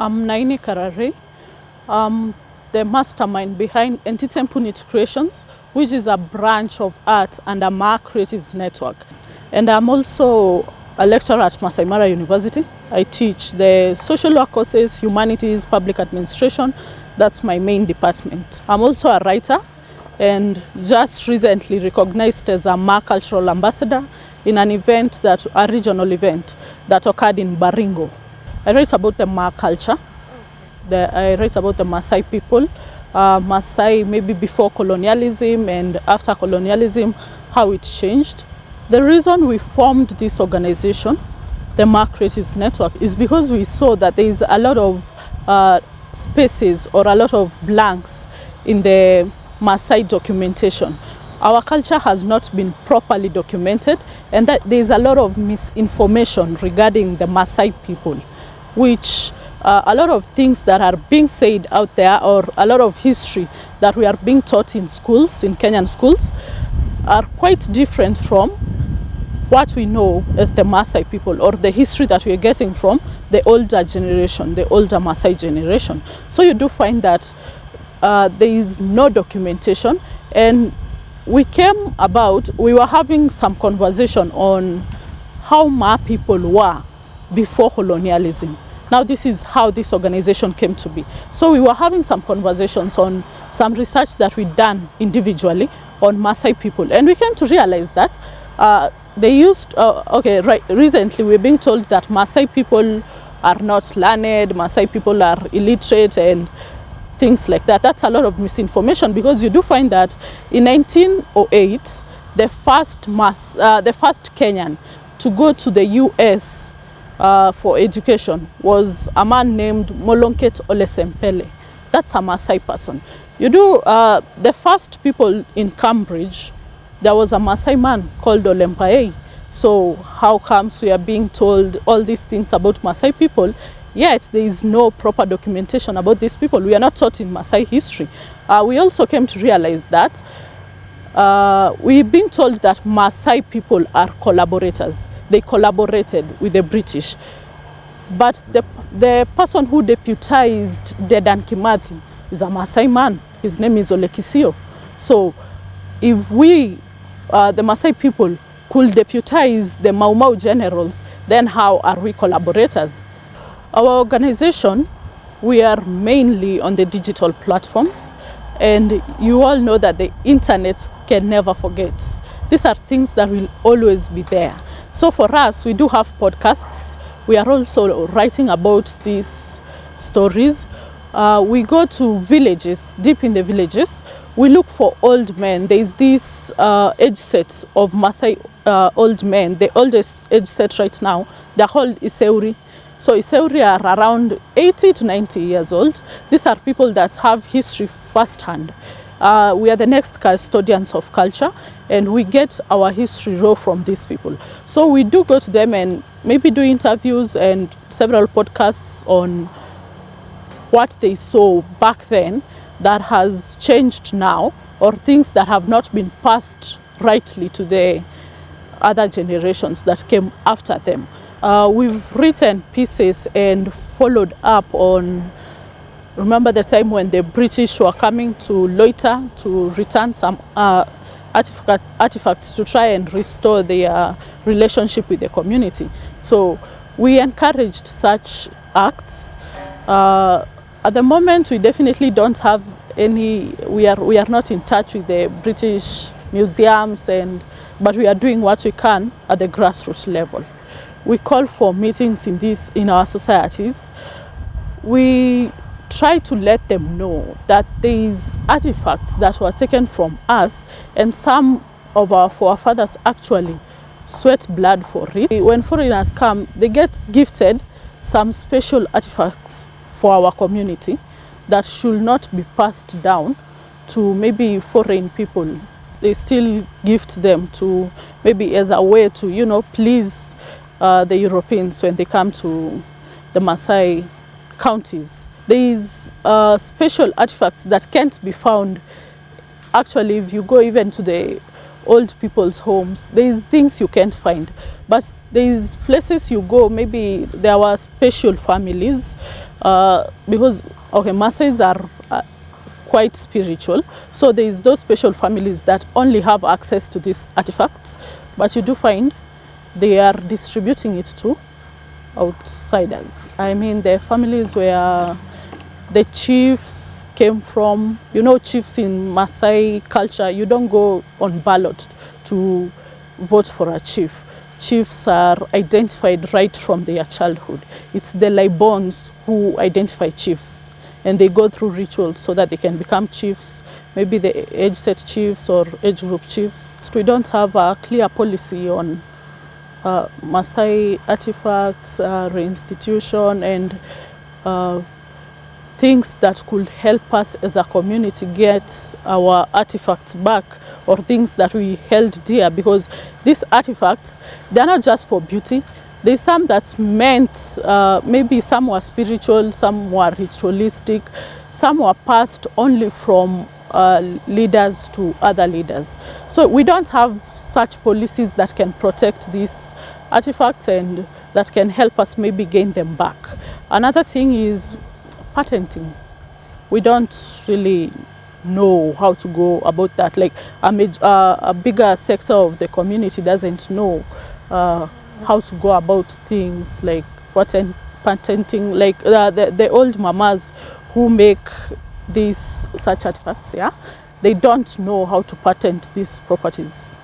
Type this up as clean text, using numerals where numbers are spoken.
I'm Naini Kararei. I'm the mastermind behind Entitem Punit Creations, which is a branch of art under Mara Creatives Network. And I'm also a lecturer at Masai Mara University. I teach the social work courses, humanities, public administration. That's my main department. I'm also a writer and just recently recognized as a Maasai Cultural Ambassador in an event, a regional event that occurred in Baringo. I write about the Maa culture. I write about the Maasai people, Maasai maybe before colonialism and after colonialism, how it changed. The reason we formed this organization, the Mara Creatives Network, is because we saw that there is a lot of spaces or a lot of blanks in the Maasai documentation. Our culture has not been properly documented, and that there is a lot of misinformation regarding the Maasai people, which a lot of things that are being said out there, or a lot of history that we are being taught in schools, in Kenyan schools, are quite different from what we know as the Maasai people, or the history that we are getting from the older generation, the older Maasai generation. So you do find that there is no documentation, and we were having some conversation on how Maa people were before colonialism. Now this is how this organization came to be. So we were having some conversations on some research that we'd done individually on Maasai people, and we came to realize that recently we're being told that Maasai people are not learned, Maasai people are illiterate and things like that. That's a lot of misinformation, because you do find that in 1908, the first Kenyan to go to the US for education was a man named Molonket Olesempele. That's a Maasai person. The first people in Cambridge, there was a Maasai man called Olempaei. So how comes we are being told all these things about Maasai people, yet there is no proper documentation about these people? We are not taught in Maasai history. We also came to realize that we've been told that Maasai people are collaborators. They collaborated with the British. But the person who deputized Dedan Kimathi is a Maasai man. His name is Olekisio. So if we, the Maasai people, could deputize the Mau Mau generals, then how are we collaborators? Our organization, we are mainly on the digital platforms, and you all know that the internet can never forget. These are things that will always be there. So for us, we do have podcasts. We are also writing about these stories. We go to villages, deep in the villages. We look for old men. There is this age set of Maasai old men. The oldest age set right now, they're called Iseuri. So Iseuri are around 80 to 90 years old. These are people that have history firsthand. We are the next custodians of culture, and we get our history raw from these people. So we do go to them and maybe do interviews and several podcasts on what they saw back then that has changed now, or things that have not been passed rightly to the other generations that came after them. We've written pieces and followed up on, remember the time when the British were coming to loiter to return some artifacts to try and restore their relationship with the community. So we encouraged such acts. At the moment, we definitely don't have any, we are not in touch with the British museums, but we are doing what we can at the grassroots level. We call for meetings in our societies. We try to let them know that these artifacts that were taken from us, and some of our forefathers actually sweat blood for it. When foreigners come, they get gifted some special artifacts for our community that should not be passed down to maybe foreign people. They still gift them to maybe as a way to, please the Europeans when they come to the Maasai counties. These special artifacts that can't be found. Actually, if you go even to the old people's homes, there's things you can't find. But there's places you go, maybe there were special families, because, okay, Maasais are quite spiritual. So there's those special families that only have access to these artifacts, but you do find they are distributing it to outsiders. I mean, the families where the chiefs came from, you know, chiefs in Maasai culture, you don't go on ballot to vote for a chief. Chiefs are identified right from their childhood. It's the Libons who identify chiefs, and they go through rituals so that they can become chiefs, maybe the age set chiefs or age group chiefs. We don't have a clear policy on Maasai artifacts, reinstitution, and things that could help us as a community get our artifacts back, or things that we held dear, because these artifacts, they're not just for beauty. There's some that's meant, maybe some were spiritual, some were ritualistic, some were passed only from leaders to other leaders. So we don't have such policies that can protect these artifacts and that can help us maybe gain them back. Another thing is patenting. We don't really know how to go about that. Like a bigger sector of the community doesn't know how to go about things like patenting, like the old mamas who make these such artifacts, yeah, they don't know how to patent these properties.